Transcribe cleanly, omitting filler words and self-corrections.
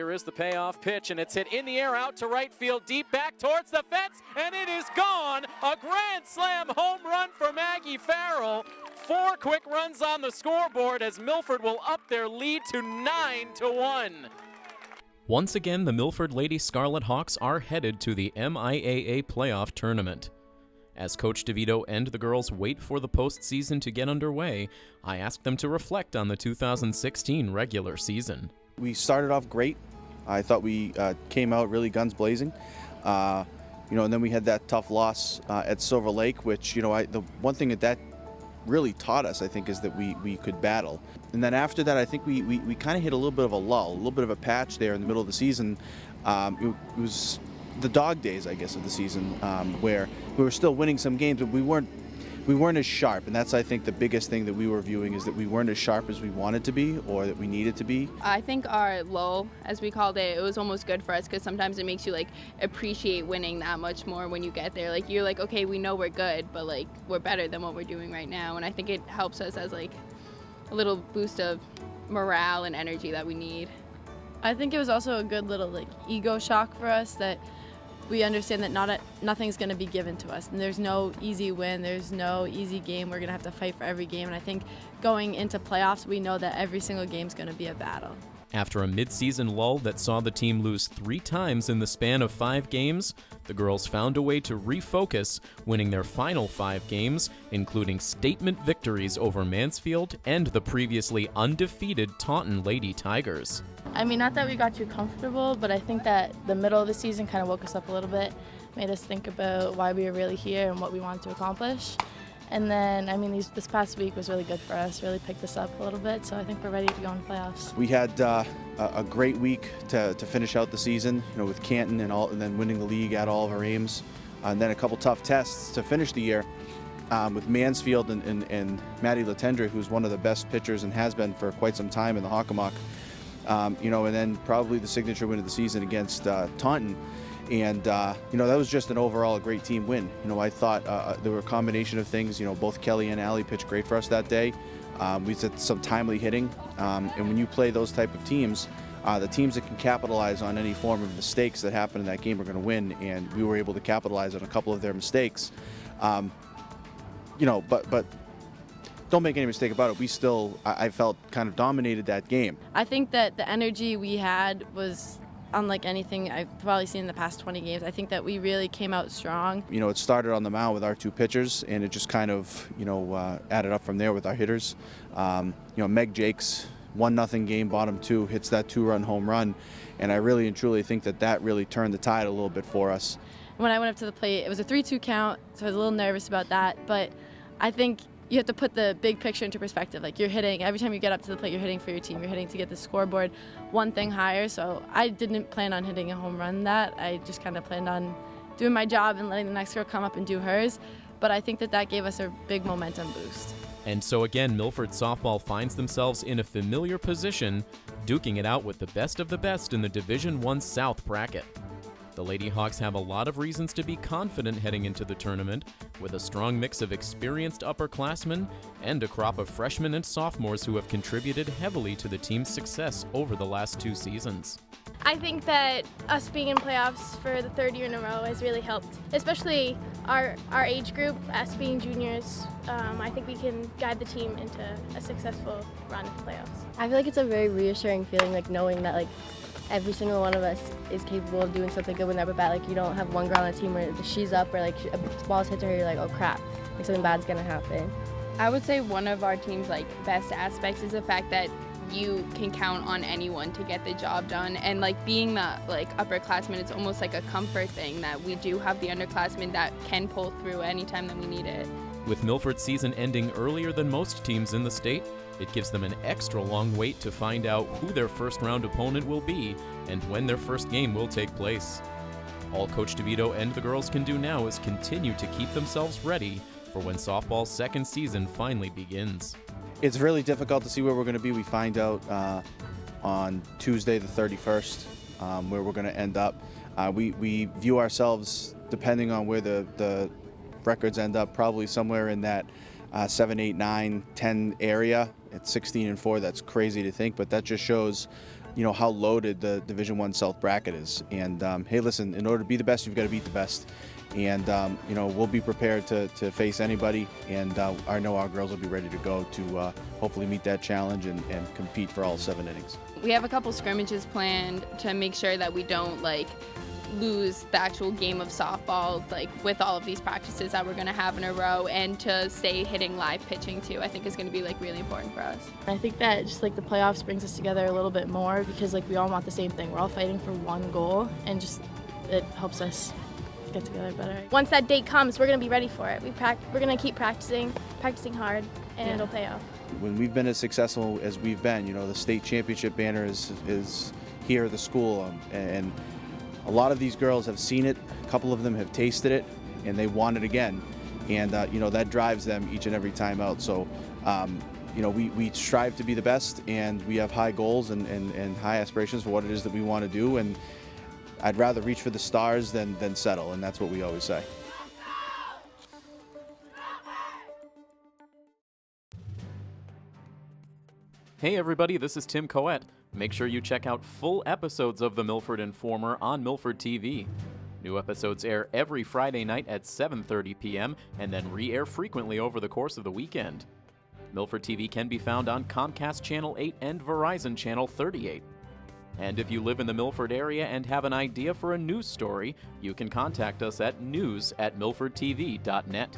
Here is the payoff pitch, and it's hit in the air out to right field, deep back towards the fence, and it is gone. A grand slam home run for Maggie Farrell. 4 quick runs on the scoreboard as Milford will up their lead to 9-1. Once again, the Milford Lady Scarlet Hawks are headed to the MIAA playoff tournament. As Coach DiVitto and the girls wait for the postseason to get underway, I asked them to reflect on the 2016 regular season. We started off great. I thought we came out really guns blazing. And then we had that tough loss at Silver Lake, which, the one thing that really taught us, I think, is that we could battle. And then after that, I think we kind of hit a little bit of a lull, a little bit of a patch there in the middle of the season. It was the dog days, I guess, of the season, where we were still winning some games, but we weren't as sharp. And that's, I think, the biggest thing that we were viewing, is that we weren't as sharp as we wanted to be or that we needed to be. I think our lull, as we called it, it was almost good for us, because sometimes it makes you appreciate winning that much more when you get there. You're okay, we know we're good, but we're better than what we're doing right now. And I think it helps us as a little boost of morale and energy that we need. I think it was also a good little ego shock for us, that we understand that nothing's going to be given to us, and there's no easy win, there's no easy game. We're going to have to fight for every game, and I think going into playoffs, we know that every single game's going to be a battle. After a mid-season lull that saw the team lose 3 times in the span of 5 games, the girls found a way to refocus, winning their final 5 games, including statement victories over Mansfield and the previously undefeated Taunton Lady Tigers. I mean, not that we got too comfortable, but I think that the middle of the season kind of woke us up a little bit, made us think about why we were really here and what we wanted to accomplish. And then, this past week was really good for us, really picked us up a little bit, so I think we're ready to go in the playoffs. We had a great week to finish out the season, with Canton and then winning the league at all of our aims. And then a couple tough tests to finish the year with Mansfield and Maddie Latendra, who's one of the best pitchers and has been for quite some time in the Hockomock. And then probably the signature win of the season against Taunton. And, that was just an overall great team win. I thought there were a combination of things. Both Kelly and Allie pitched great for us that day. We had some timely hitting. And when you play those type of teams, the teams that can capitalize on any form of mistakes that happen in that game are going to win. And we were able to capitalize on a couple of their mistakes. But don't make any mistake about it, we still, I felt, kind of dominated that game. I think that the energy we had was unlike anything I've probably seen in the past 20 games. I think that we really came out strong. It started on the mound with our 2 pitchers, and it just kind of, added up from there with our hitters. Meg Jakes, 1-0 game, bottom 2, hits that 2-run home run, and I really and truly think that really turned the tide a little bit for us. When I went up to the plate, it was a 3-2 count, so I was a little nervous about that, but I think you have to put the big picture into perspective. You're hitting, every time you get up to the plate, you're hitting for your team. You're hitting to get the scoreboard one thing higher. So I didn't plan on hitting a home run I just kind of planned on doing my job and letting the next girl come up and do hers. But I think that gave us a big momentum boost. And so again, Milford softball finds themselves in a familiar position, duking it out with the best of the best in the Division I South bracket. The Lady Hawks have a lot of reasons to be confident heading into the tournament, with a strong mix of experienced upperclassmen and a crop of freshmen and sophomores who have contributed heavily to the team's success over the last 2 seasons. I think that us being in playoffs for the 3rd year in a row has really helped, especially our age group, us being juniors. I think we can guide the team into a successful run to the playoffs. I feel like it's a very reassuring feeling, knowing that every single one of us is capable of doing something good when they're up at bat. You don't have one girl on the team where she's up or a ball hits her, you're oh crap, something bad's gonna happen. I would say one of our team's best aspects is the fact that you can count on anyone to get the job done, and being the upperclassmen, it's almost like a comfort thing that we do have the underclassmen that can pull through anytime that we need it. With Milford's season ending earlier than most teams in the state, it gives them an extra long wait to find out who their first-round opponent will be and when their first game will take place. All Coach DiVitto and the girls can do now is continue to keep themselves ready for when softball's second season finally begins. It's really difficult to see where we're going to be. We find out on Tuesday the 31st where we're going to end up. We view ourselves, depending on where the records end up, probably somewhere in that 7, 8, 9, 10 area. At 16-4, that's crazy to think, but that just shows how loaded the Division I South bracket is. And hey, listen, in order to be the best, you've got to beat the best. And we'll be prepared to face anybody, and I know our girls will be ready to go to hopefully meet that challenge and compete for all 7 innings. We have a couple scrimmages planned to make sure that we don't lose the actual game of softball with all of these practices that we're going to have in a row, and to stay hitting live pitching too, I think is going to be really important for us. I think that just the playoffs brings us together a little bit more, because we all want the same thing. We're all fighting for one goal, and just it helps us get together better. Once that date comes, we're going to be ready for it. We're going to keep practicing hard, and it'll pay off. When we've been as successful as we've been, the state championship banner is here at the school, and a lot of these girls have seen it, a couple of them have tasted it, and they want it again. And that drives them each and every time out. So we strive to be the best, and we have high goals and high aspirations for what it is that we want to do. And I'd rather reach for the stars than settle, and that's what we always say. Hey everybody, this is Tim Coet. Make sure you check out full episodes of The Milford Informer on Milford TV. New episodes air every Friday night at 7:30 p.m. and then re-air frequently over the course of the weekend. Milford TV can be found on Comcast Channel 8 and Verizon Channel 38. And if you live in the Milford area and have an idea for a news story, you can contact us at news@milfordtv.net.